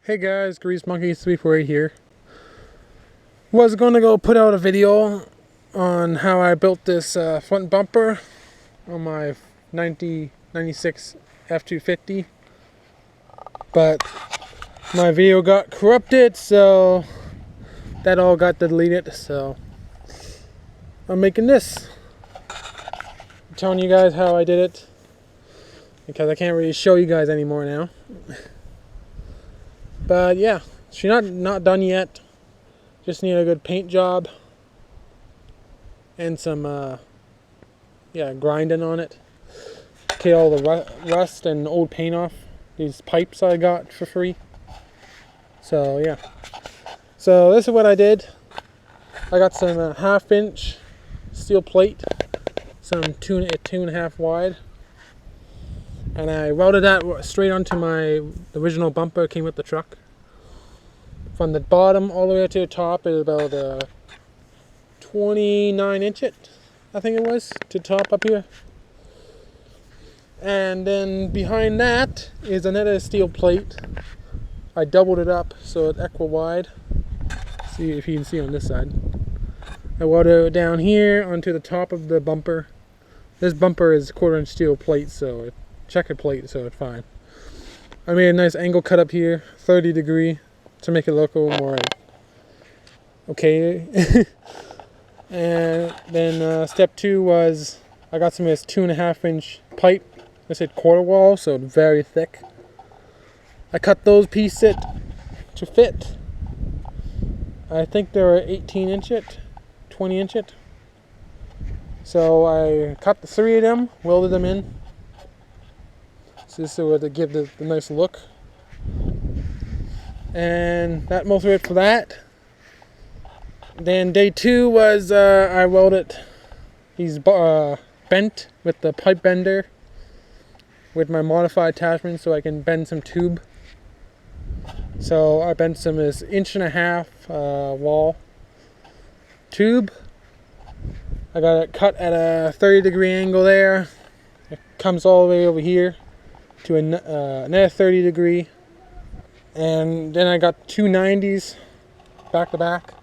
Hey guys, Grease Monkey 348 here. Was going to go put out a video on how I built this front bumper on my 1996 F250, but my video got corrupted, so that all got deleted. So I'm making this. I'm telling you guys how I did it because I can't really show you guys anymore now. But yeah, she's not done yet. Just need a good paint job and some grinding on it. Get all the rust and old paint off these pipes I got for free. So yeah. So this is what I did. I got some 1/2-inch steel plate, some 2.5 wide, and I welded that straight onto my original bumper. Came with the truck. From the bottom all the way to the top is about 29 inches, I think it was, to top up here. And then behind that is another steel plate. I doubled it up so it's equal wide. See if you can see on this side. I welded it down here onto the top of the bumper. This bumper is 1/4-inch steel plate, so it's checkered plate, so it's fine. I made a nice angle cut up here, 30-degree, to make it look a little more okay. And then step 2 was I got some of this 2.5-inch pipe. I said 1/4 wall, so it's very thick. I cut those pieces to fit. I think they were 18 inches, 20 inches. So I cut the 3 of them, welded them in. So this is what to give the nice look. And that most of it for that. Then day 2 was I welded these bent with the pipe bender with my modified attachment so I can bend some tube. So I bent some this 1.5-inch wall tube. I got it cut at a 30-degree angle there. It comes all the way over here to another 30-degree. And then I got 2 90s back to back.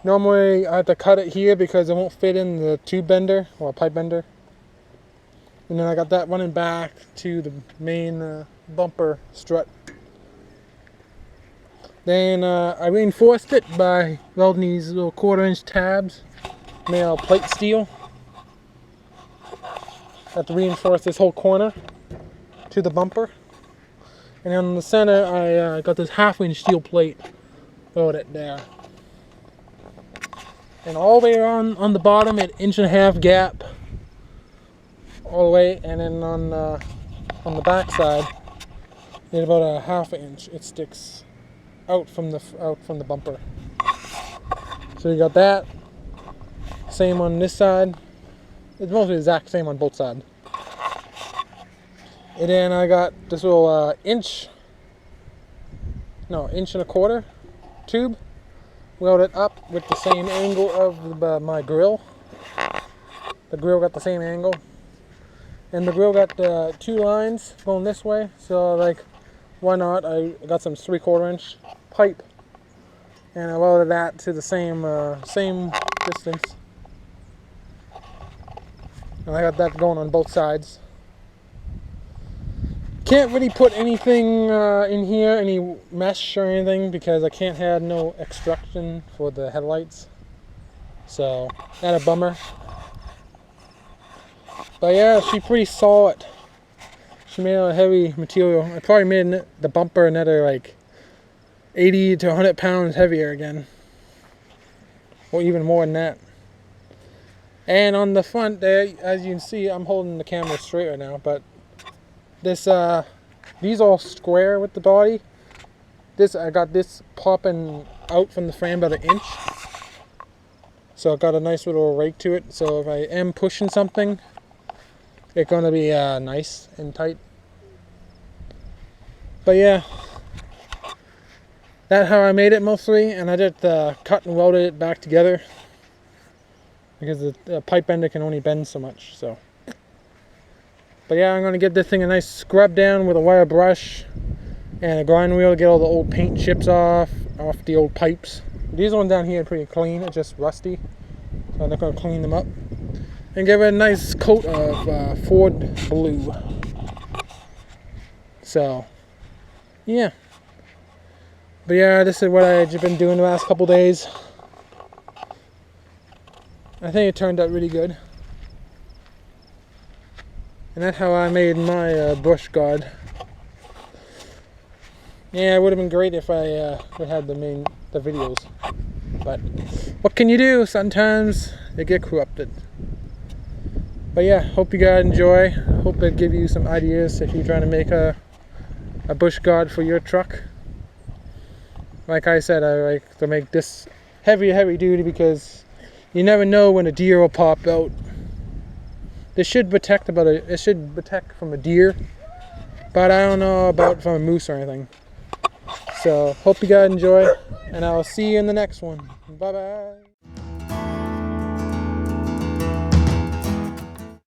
Normally I have to cut it here because it won't fit in the tube bender or pipe bender. And then I got that running back to the main bumper strut. Then I reinforced it by welding these little 1/4-inch tabs made out of plate steel. I have to reinforce this whole corner to the bumper. And then in the center, I got this 1/2-inch steel plate, welded there. And all the way on the bottom, an 1.5-inch gap, all the way. And then on the back side, it's about a 1/2 inch. It sticks out from the bumper. So you got that. Same on this side. It's mostly the exact same on both sides. And then I got this little 1.25-inch tube, welded up with the same angle of my grill. The grill got the same angle, and the grill got 2 lines going this way. So like, why not? I got some 3/4-inch pipe, and I welded that to the same distance. And I got that going on both sides. Can't really put anything in here, any mesh or anything, because I can't have no extrusion for the headlights. So, that's a bummer. But yeah, she's pretty solid. She made out of heavy material. I probably made the bumper another like 80 to 100 pounds heavier again. Or even more than that. And on the front there, as you can see, I'm holding the camera straight right now, but these all square with the body. I got this popping out from the frame about 1 inch. So I got a nice little rake to it. So if I am pushing something, it's gonna be nice and tight. But yeah, that's how I made it mostly, and I just cut and welded it back together because the pipe bender can only bend so much. So. But yeah, I'm going to give this thing a nice scrub down with a wire brush. and a grind wheel to get all the old paint chips off the old pipes. These ones down here are pretty clean, it's just rusty, so I'm not going to clean them up. And give it a nice coat of Ford blue. So, yeah. But yeah, this is what I've been doing the last couple days. I think it turned out really good. And that's how I made my bush guard. Yeah, it would have been great if I had the videos. But what can you do? Sometimes they get corrupted. But yeah, hope you guys enjoy. Hope it give you some ideas if you're trying to make a bush guard for your truck. Like I said, I like to make this heavy duty because you never know when a deer will pop out. This should protect from a deer, but I don't know about from a moose or anything. So hope you guys enjoy, and I'll see you in the next one. Bye bye.